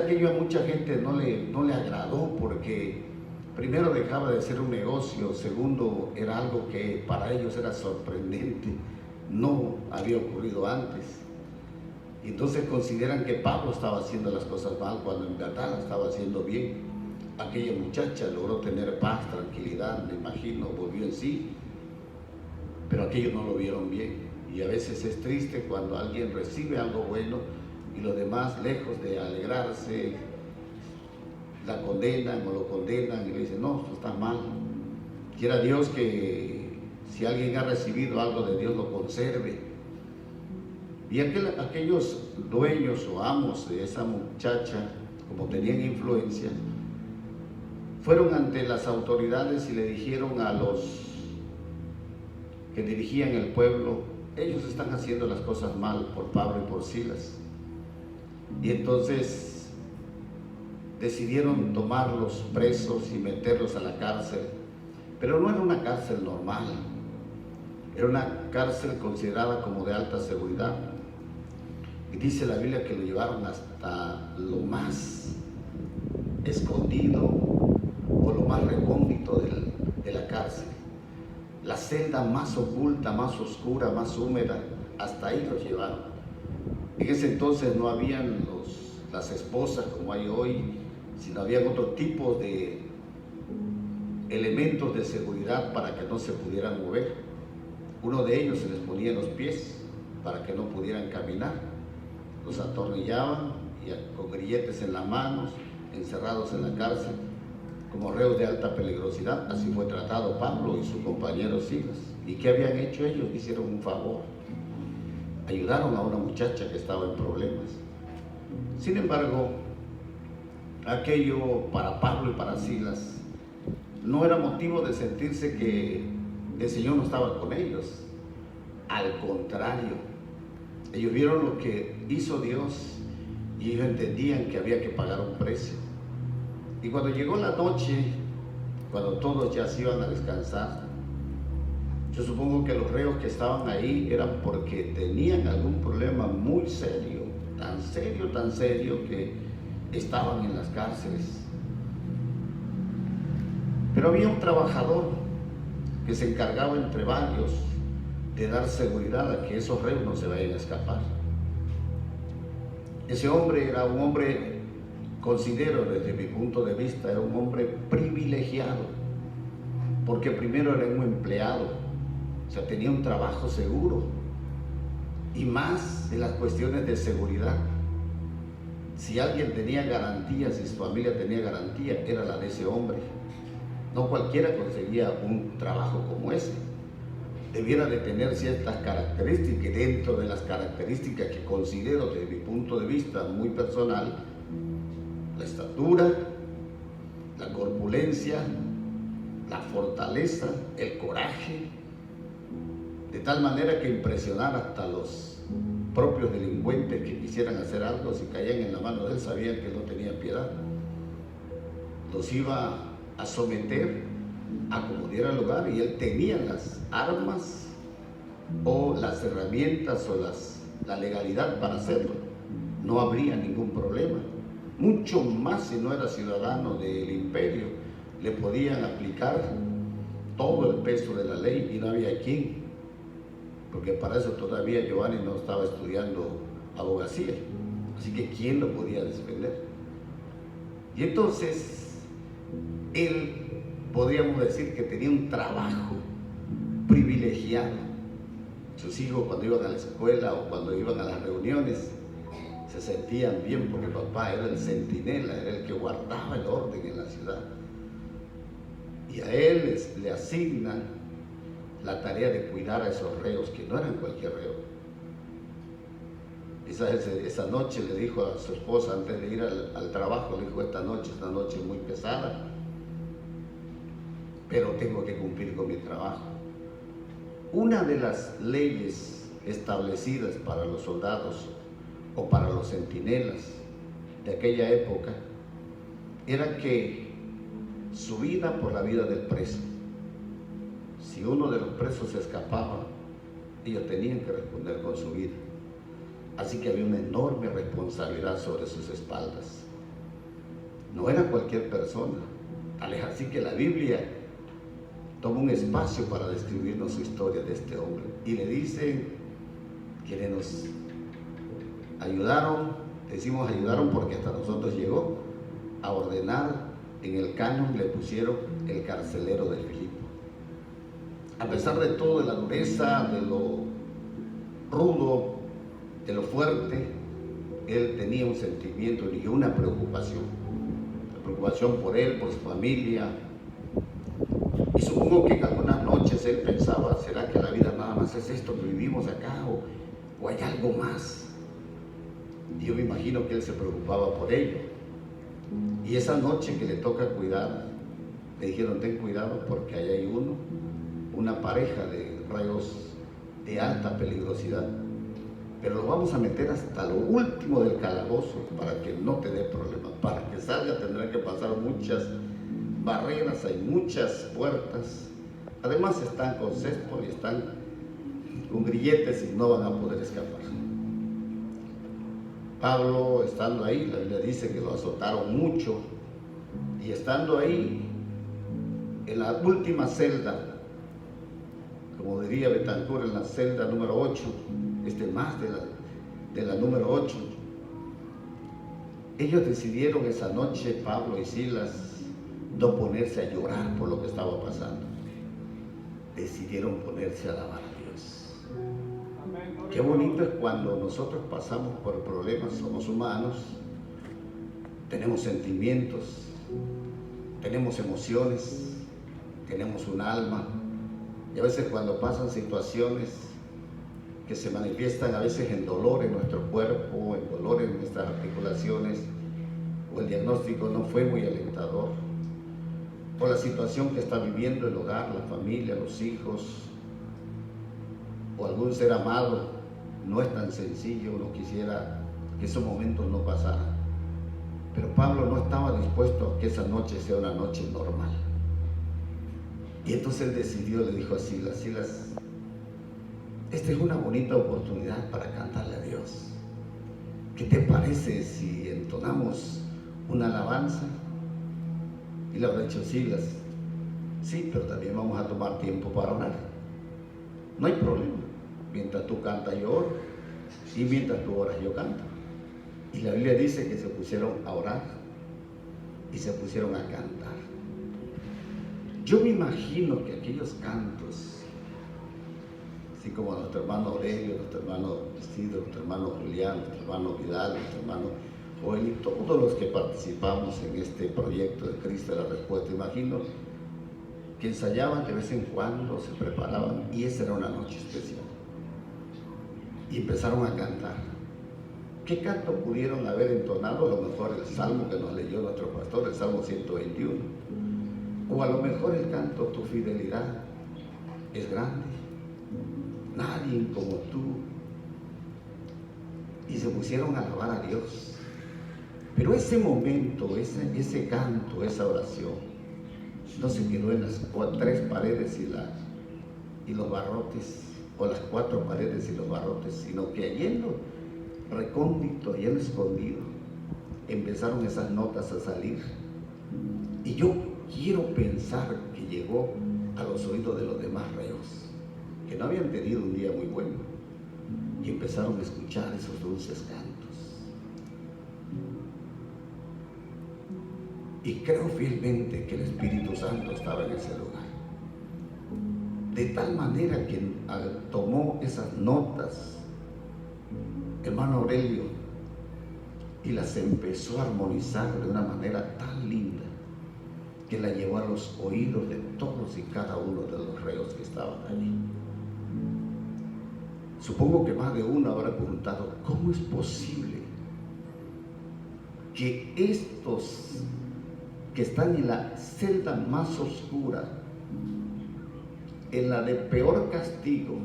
aquello a mucha gente no le agradó, porque primero dejaba de ser un negocio, segundo era algo que para ellos era sorprendente, no había ocurrido antes. Entonces consideran que Pablo estaba haciendo las cosas mal cuando en verdad las estaba haciendo bien. Aquella muchacha logró tener paz, tranquilidad, me imagino, volvió en sí, pero aquellos no lo vieron bien. Y a veces es triste cuando alguien recibe algo bueno y los demás, lejos de alegrarse, la condenan o lo condenan y le dicen, no, esto está mal. Quiera Dios que si alguien ha recibido algo de Dios lo conserve. Y aquellos dueños o amos de esa muchacha, como tenían influencia, fueron ante las autoridades y le dijeron a los que dirigían el pueblo, ellos están haciendo las cosas mal por Pablo y por Silas. Y entonces decidieron tomarlos presos y meterlos a la cárcel, pero no era una cárcel normal, era una cárcel considerada como de alta seguridad. Y dice la Biblia que lo llevaron hasta lo más escondido o lo más recóndito de la cárcel. La celda más oculta, más oscura, más húmeda, hasta ahí los llevaron. En ese entonces no habían las esposas como hay hoy, sino habían otro tipo de elementos de seguridad para que no se pudieran mover. Uno de ellos se les ponía en los pies para que no pudieran caminar. Los atornillaban y con grilletes en las manos, encerrados en la cárcel, como reos de alta peligrosidad. Así fue tratado Pablo y su compañero Silas. ¿Y qué habían hecho ellos? Hicieron un favor. Ayudaron a una muchacha que estaba en problemas. Sin embargo, aquello para Pablo y para Silas no era motivo de sentirse que el Señor no estaba con ellos. Al contrario, ellos vieron lo que hizo Dios y ellos entendían que había que pagar un precio. Y cuando llegó la noche, cuando todos ya se iban a descansar, yo supongo que los reos que estaban ahí eran porque tenían algún problema muy serio, tan serio que estaban en las cárceles. Pero había un trabajador que se encargaba entre varios de dar seguridad a que esos reos no se vayan a escapar. Ese hombre era un hombre, considero desde mi punto de vista, era un hombre privilegiado, porque primero era un empleado, o sea, tenía un trabajo seguro, y más en las cuestiones de seguridad. Si alguien tenía garantías, si su familia tenía garantía, era la de ese hombre. No cualquiera conseguía un trabajo como ese. Debiera de tener ciertas características, y dentro de las características que considero desde mi punto de vista muy personal, la estatura, la corpulencia, la fortaleza, el coraje, de tal manera que impresionar hasta los propios delincuentes que quisieran hacer algo. Si caían en la mano de él, sabían que no tenía piedad. Los iba a someter a como diera lugar, y él tenía las armas o las herramientas o la legalidad para hacerlo. No habría ningún problema. Mucho más si no era ciudadano del imperio, le podían aplicar todo el peso de la ley y no había quien, porque para eso todavía Giovanni no estaba estudiando abogacía, así que ¿quién lo podía defender? Y entonces él, podríamos decir que tenía un trabajo privilegiado. Sus hijos, cuando iban a la escuela o cuando iban a las reuniones, se sentían bien porque papá era el centinela, era el que guardaba el orden en la ciudad. Y a él le asignan la tarea de cuidar a esos reos, que no eran cualquier reo. Esa noche le dijo a su esposa, antes de ir al trabajo, le dijo: esta noche es muy pesada, pero tengo que cumplir con mi trabajo. Una de las leyes establecidas para los soldados o para los centinelas de aquella época era que su vida por la vida del preso. Si uno de los presos se escapaba, ellos tenían que responder con su vida. Así que había una enorme responsabilidad sobre sus espaldas. No era cualquier persona. Tal es así que la Biblia toma un espacio para describirnos su historia de este hombre. Y le dicen quienes nos ayudaron, decimos ayudaron porque hasta nosotros llegó a ordenar en el canon, le pusieron el carcelero de Filipo. A pesar de todo, de la dureza, de lo rudo, de lo fuerte, él tenía un sentimiento y una preocupación por él, por su familia. Y supongo que en algunas noches él pensaba, ¿será que la vida nada más es esto que vivimos acá o hay algo más? Y yo me imagino que él se preocupaba por ello. Y esa noche que le toca cuidar, le dijeron, ten cuidado porque ahí hay una pareja de reos de alta peligrosidad, pero lo vamos a meter hasta lo último del calabozo para que no te dé problemas. Para que salga tendrán que pasar muchas barreras, hay muchas puertas. Además están con céspol y están con grilletes y no van a poder escapar. Pablo, estando ahí, la Biblia dice que lo azotaron mucho, y estando ahí, en la última celda, como diría Betancourt, en la celda número 8, más de la número 8, ellos decidieron esa noche, Pablo y Silas, no ponerse a llorar por lo que estaba pasando. Decidieron ponerse a alabar a Dios. Qué bonito es cuando nosotros pasamos por problemas, somos humanos, tenemos sentimientos, tenemos emociones, tenemos un alma, y a veces cuando pasan situaciones que se manifiestan a veces en dolor en nuestro cuerpo, en dolor en nuestras articulaciones, o el diagnóstico no fue muy alentador, o la situación que está viviendo el hogar, la familia, los hijos, o algún ser amado, no es tan sencillo, uno quisiera que esos momentos no pasaran. Pero Pablo no estaba dispuesto a que esa noche sea una noche normal. Y entonces él decidió, le dijo a Silas, Silas, esta es una bonita oportunidad para cantarle a Dios. ¿Qué te parece si entonamos una alabanza? Y le habrá dicho Silas, sí, pero también vamos a tomar tiempo para orar. No hay problema. Mientras tú cantas yo oro, y mientras tú oras yo canto. Y la Biblia dice que se pusieron a orar y se pusieron a cantar. Yo me imagino que aquellos cantos, así como nuestro hermano Aurelio, nuestro hermano Isidro, nuestro hermano Julián, nuestro hermano Vidal, nuestro hermano Joel y todos los que participamos en este proyecto de Cristo de la Respuesta, imagino que ensayaban de vez en cuando, se preparaban, y esa era una noche especial. Y empezaron a cantar. ¿Qué canto pudieron haber entonado? A lo mejor el salmo que nos leyó nuestro pastor, el Salmo 121. O a lo mejor el canto, tu fidelidad es grande, nadie como tú. Y se pusieron a alabar a Dios. Pero ese momento, ese canto, esa oración, no se quedó en las 3 paredes y los barrotes, o las 4 paredes y los barrotes, sino que allí en lo recóndito, allí en lo escondido, empezaron esas notas a salir. Y yo quiero pensar que llegó a los oídos de los demás reos, que no habían tenido un día muy bueno, y empezaron a escuchar esos dulces cantos. Y creo fielmente que el Espíritu Santo estaba en ese lugar. De tal manera que tomó esas notas, hermano Aurelio, y las empezó a armonizar de una manera tan linda que la llevó a los oídos de todos y cada uno de los reos que estaban allí. Supongo que más de uno habrá preguntado, ¿cómo es posible que estos que están en la celda más oscura, en la de peor castigo,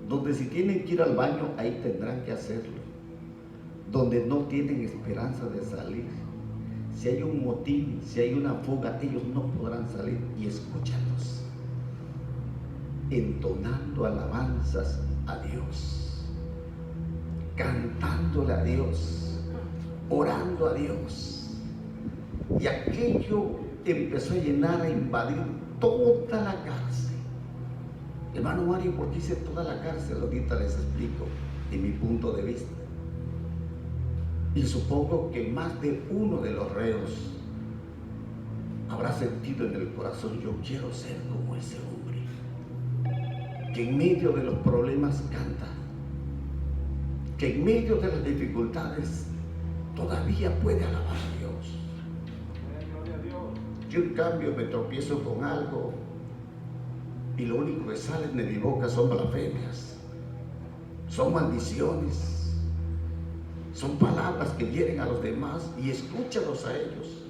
donde si tienen que ir al baño, ahí tendrán que hacerlo, donde no tienen esperanza de salir, si hay un motín, si hay una fuga, ellos no podrán salir, y escúchalos entonando alabanzas a Dios, cantándole a Dios, orando a Dios, Y aquello empezó a llenar, a invadir toda la cárcel. Hermano Mario, ¿por qué hice toda la cárcel? Ahorita les explico, de mi punto de vista. Y supongo que más de uno de los reos habrá sentido en el corazón: yo quiero ser como ese hombre, que en medio de los problemas canta, que en medio de las dificultades todavía puede alabar a Dios. Yo en cambio me tropiezo con algo y lo único que sale de mi boca son blasfemias, son maldiciones, son palabras que hieren a los demás, y escúchalos a ellos.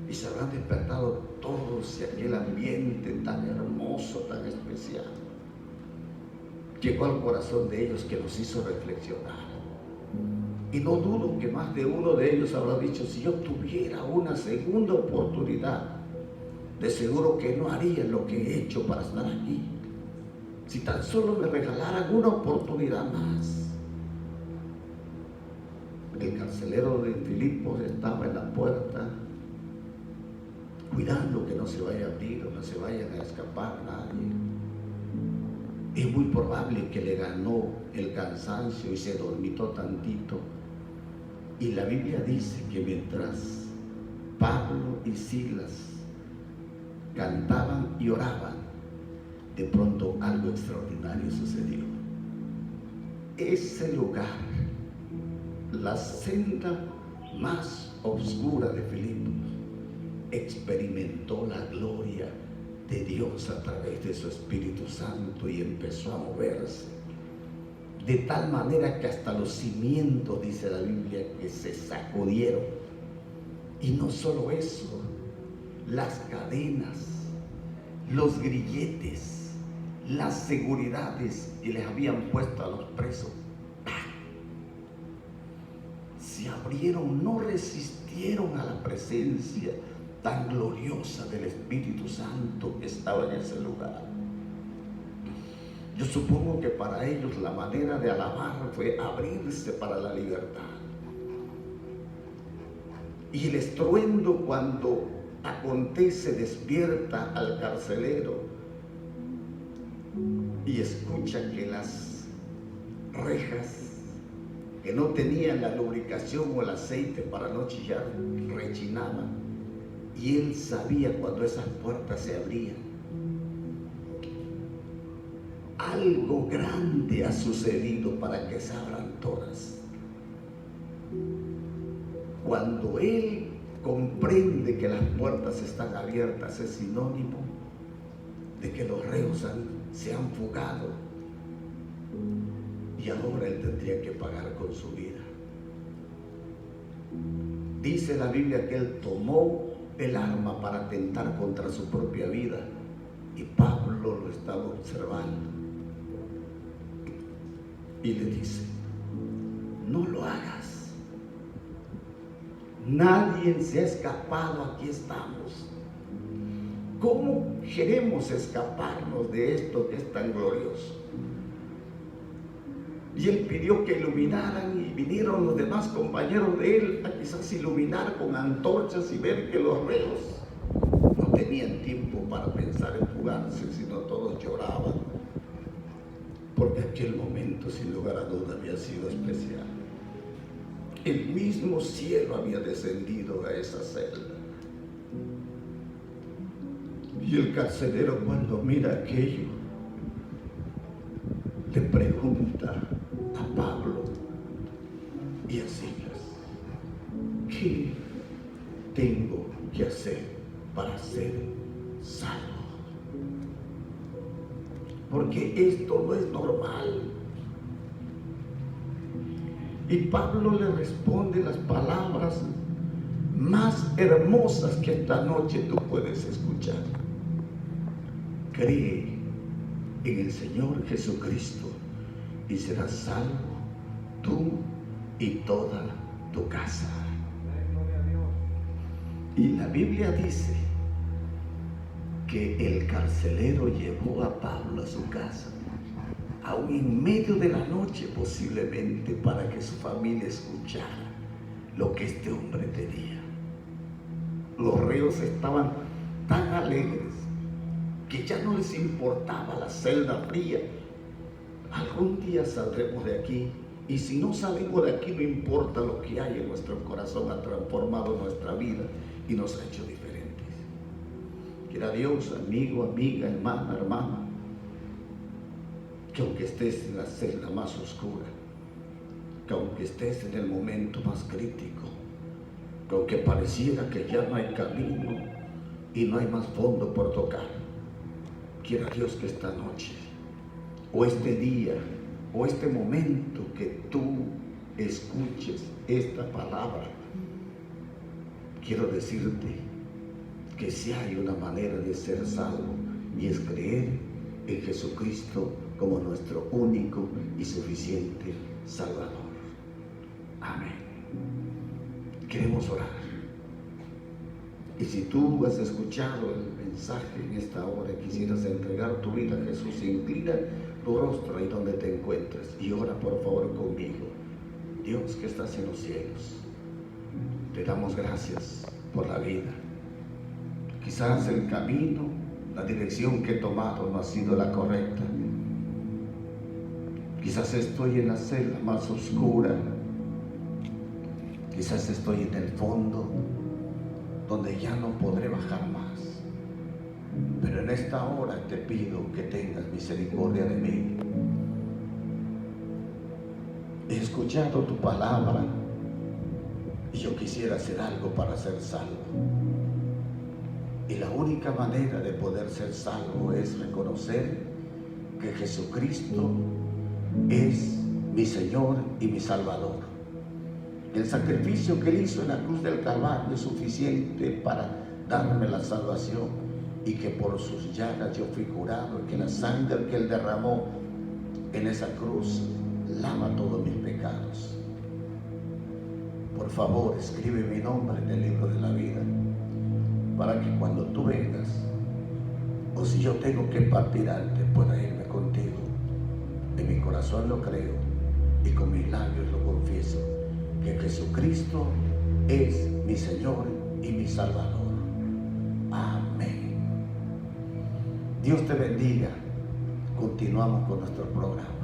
Y se habrán despertado todos y aquel ambiente tan hermoso, tan especial, llegó al corazón de ellos, que los hizo reflexionar. Y no dudo que más de uno de ellos habrá dicho: si yo tuviera una segunda oportunidad, de seguro que no haría lo que he hecho para estar aquí. Si tan solo me regalaran una oportunidad más. El carcelero de Filipos estaba en la puerta, cuidando que no se vaya a abrir o no se vayan a escapar nadie. Es muy probable que le ganó el cansancio y se dormitó tantito. Y la Biblia dice que mientras Pablo y Silas cantaban y oraban, de pronto algo extraordinario sucedió. Ese lugar, la senda más oscura de Filipos, experimentó la gloria de Dios a través de su Espíritu Santo y empezó a moverse de tal manera que hasta los cimientos, dice la Biblia, que se sacudieron. Y no solo eso, las cadenas, los grilletes, las seguridades que les habían puesto a los presos se abrieron, no resistieron a la presencia tan gloriosa del Espíritu Santo que estaba en ese lugar. Yo supongo que para ellos la manera de alabar fue abrirse para la libertad. Y el estruendo, cuando acontece, despierta al carcelero y escucha que las rejas, que no tenían la lubricación o el aceite para no chillar, rechinaban. Y él sabía cuando esas puertas se abrían. Algo grande ha sucedido para que se abran todas. Cuando él comprende que las puertas están abiertas, es sinónimo de que los reos se han fugado y ahora él tendría que pagar con su vida. Dice la Biblia que él tomó el arma para atentar contra su propia vida, y Pablo lo estaba observando y le dice: no lo hagas, nadie se ha escapado, aquí estamos. ¿Cómo queremos escaparnos de esto que es tan glorioso? Y él pidió que iluminaran, y vinieron los demás compañeros de él a quizás iluminar con antorchas y ver que los reos no tenían tiempo para pensar en fugarse, sino todos lloraban, porque aquel momento sin lugar a duda había sido especial. El mismo cielo había descendido a esa celda. Y el carcelero, cuando mira aquello, le pregunta a Pablo y a Silas: ¿qué tengo que hacer para ser salvo? Porque esto no es normal. Y Pablo le responde las palabras más hermosas que esta noche tú puedes escuchar: cree en el Señor Jesucristo y serás salvo tú y toda tu casa. Y la Biblia dice que el carcelero llevó a Pablo a su casa, aún en medio de la noche posiblemente, para que su familia escuchara lo que este hombre tenía. Los reos estaban tan alegres que ya no les importaba la celda fría. Algún día saldremos de aquí, y si no salimos de aquí, no importa lo que hay en nuestro corazón, ha transformado nuestra vida y nos ha hecho diferentes. Quiera Dios, amigo, amiga, hermana, hermana, que aunque estés en la celda más oscura, que aunque estés en el momento más crítico, que aunque pareciera que ya no hay camino y no hay más fondo por tocar, quiera Dios que esta noche, o este día, o este momento que tú escuches esta palabra, quiero decirte que si hay una manera de ser salvo, y es creer en Jesucristo como nuestro único y suficiente Salvador. Amén. Queremos orar. Y si tú has escuchado el mensaje en esta hora y quisieras entregar tu vida a Jesús, inclina tu rostro ahí donde te encuentres y ora por favor conmigo. Dios que estás en los cielos, te damos gracias por la vida. Quizás el camino, la dirección que he tomado no ha sido la correcta. Quizás estoy en la celda más oscura. Quizás estoy en el fondo, donde ya no podré bajar más. Pero en esta hora te pido que tengas misericordia de mí. He escuchado tu palabra y yo quisiera hacer algo para ser salvo. Y la única manera de poder ser salvo es reconocer que Jesucristo es mi Señor y mi Salvador. El sacrificio que Él hizo en la cruz del Calvario es suficiente para darme la salvación, y que por sus llagas yo fui curado, y que la sangre que Él derramó en esa cruz lava todos mis pecados. Por favor, escribe mi nombre en el libro de la vida, para que cuando tú vengas, o si yo tengo que partir antes, pueda irme contigo. En mi corazón lo creo y con mis labios lo confieso, que Jesucristo es mi Señor y mi Salvador. Amén. Dios te bendiga. Continuamos con nuestro programa.